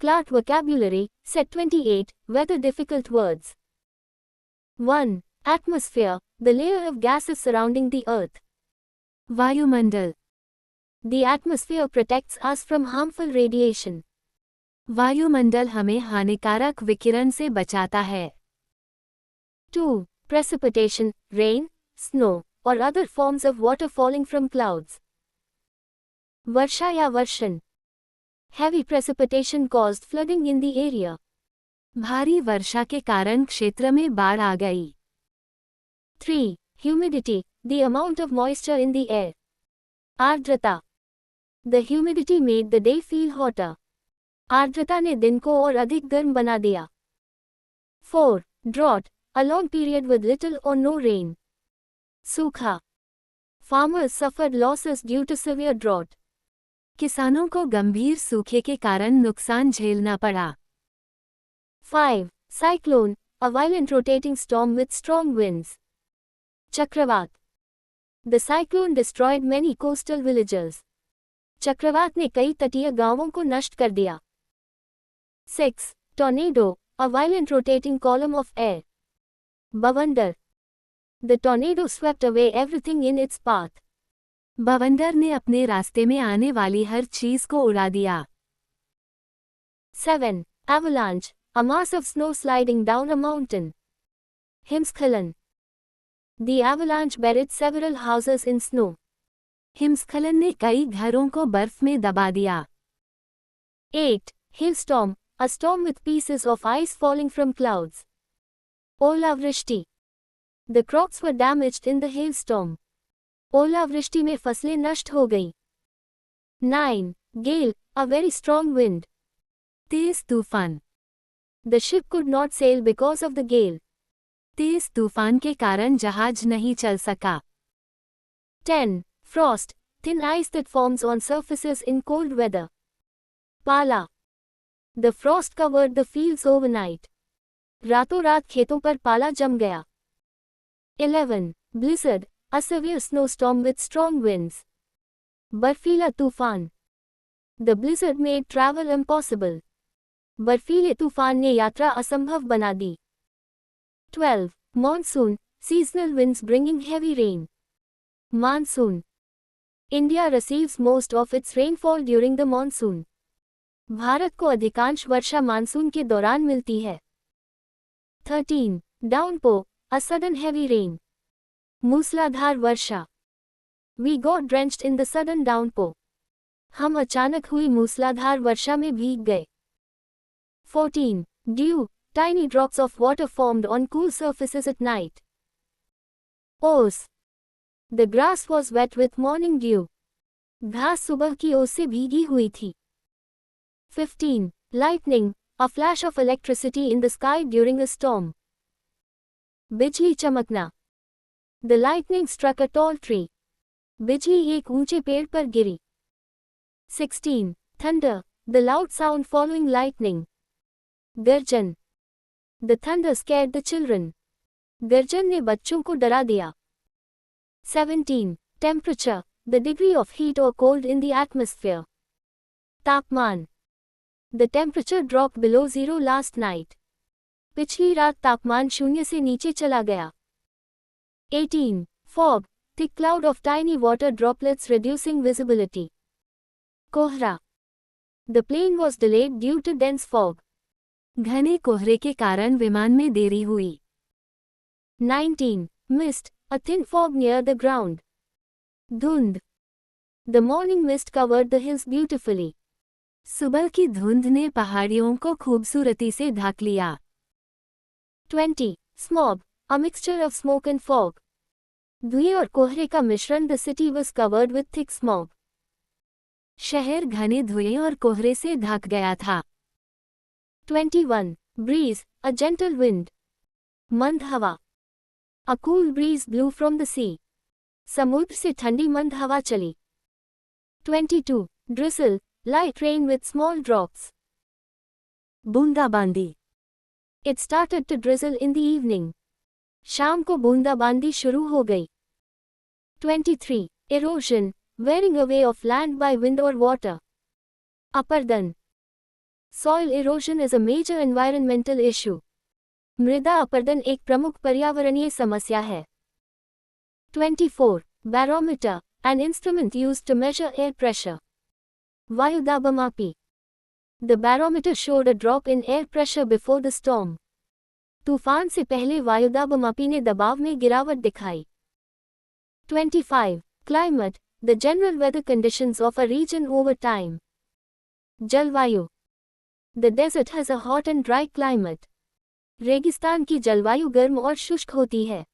Clart vocabulary, set 28, weather difficult words. 1. Atmosphere, the layer of gases surrounding the earth. वायुमंडल. The atmosphere protects us from harmful radiation. वायुमंडल हमें हानिकारक विकिरण से बचाता है. 2. Precipitation, rain, snow, or other forms of water falling from clouds. वर्षा या वर्षण. Heavy precipitation caused flooding in the area. भारी वर्षा के कारण क्षेत्र में बाढ़ आ गई. 3. Humidity, the amount of moisture in the air. आर्द्रता. The humidity made the day feel hotter. आर्द्रता ने दिन को और अधिक गर्म बना दिया. 4. Drought, a long period with little or no rain. सूखा. Farmers suffered losses due to severe drought. किसानों को गंभीर सूखे के कारण नुकसान झेलना पड़ा. 5. Cyclone, a violent rotating storm with strong winds. चक्रवात. The cyclone destroyed many coastal villages. चक्रवात ने कई तटीय गांवों को नष्ट कर दिया. 6. Tornado, a violent rotating column of air. बवंडर. The tornado swept away everything in its path. बवंडर ने अपने रास्ते में आने वाली हर चीज को उड़ा दिया. 7. Avalanche, a mass of snow sliding down a mountain. हिमस्खलन. The avalanche buried several houses in snow. हिमस्खलन ने कई घरों को बर्फ में दबा दिया. 8. Hailstorm, a storm with pieces of ice falling from clouds. ओलावृष्टि. The crops were damaged in the hailstorm. ओलावृष्टि में फसलें नष्ट हो गई. 9. Gale, a very strong wind. तेज तूफान. The ship could not sail because of the gale. तेज तूफान के कारण जहाज नहीं चल सका. 10. Frost, thin ice that forms on surfaces in cold weather. पाला. The frost covered the fields overnight. रातों रात खेतों पर पाला जम गया. 11. Blizzard, a severe snowstorm with strong winds. बर्फीला तूफान. The blizzard made travel impossible. बर्फीले तूफान ने यात्रा असंभव बना दी. 12. Monsoon, seasonal winds bringing heavy rain. Monsoon. India receives most of its rainfall during the monsoon. Bharat को अधिकांश वर्षा मानसून के दौरान मिलती है. 13. Downpour, a sudden heavy rain. मूसलाधार वर्षा. We got drenched in the sudden downpour. हम अचानक हुई मूसलाधार वर्षा में भीग गए. 14. Dew, tiny drops of water formed on cool surfaces at night. ओस. The grass was wet with morning dew. घास सुबह की ओस से भीगी हुई थी. 15. Lightning, a flash of electricity in the sky during a storm. बिजली चमकना. The lightning struck a tall tree. बिजली एक ऊंचे पेड़ पर गिरी. 16. Thunder, the loud sound following lightning. गर्जन. The thunder scared the children. गर्जन ने बच्चों को डरा दिया. 17. Temperature, the degree of heat or cold in the atmosphere. तापमान. The temperature dropped below zero last night. पिछली रात तापमान शून्य से नीचे चला गया. 18. Fog, thick cloud of tiny water droplets reducing visibility. कोहरा. The plane was delayed due to dense fog. घने कोहरे के कारण विमान में देरी हुई. 19. Mist, a thin fog near the ground. धुंध. The morning mist covered the hills beautifully. सुबह की धुंध ने पहाड़ियों को खूबसूरती से ढक लिया. 20. Smog, a mixture of smoke and fog. धुएं और कोहरे का मिश्रण. The city was covered with thick smog. शहर घने धुएं और कोहरे से ढक गया था. 21. Breeze, a gentle wind. मंद हवा. A cool breeze blew from the sea. समुद्र से ठंडी मंद हवा चली. 22. Drizzle, light rain with small drops. बूंदाबांदी. It started to drizzle in the evening. शाम को बूंदाबांदी शुरू हो गई. 23. Erosion, wearing away of land by wind or water. अपर्दन. Soil erosion is a major environmental issue. मृदा अपरदन एक प्रमुख पर्यावरणीय समस्या है. 24. Barometer, an instrument used to measure air pressure. वायुदाबमापी. The barometer showed a drop in air pressure before the storm. तूफान से पहले वायुदाबमापी ने दबाव में गिरावट दिखाई. 25. Climate, the general weather conditions of a region over time. जलवायु. The desert has a hot and dry climate. रेगिस्तान की जलवायु गर्म और शुष्क होती है.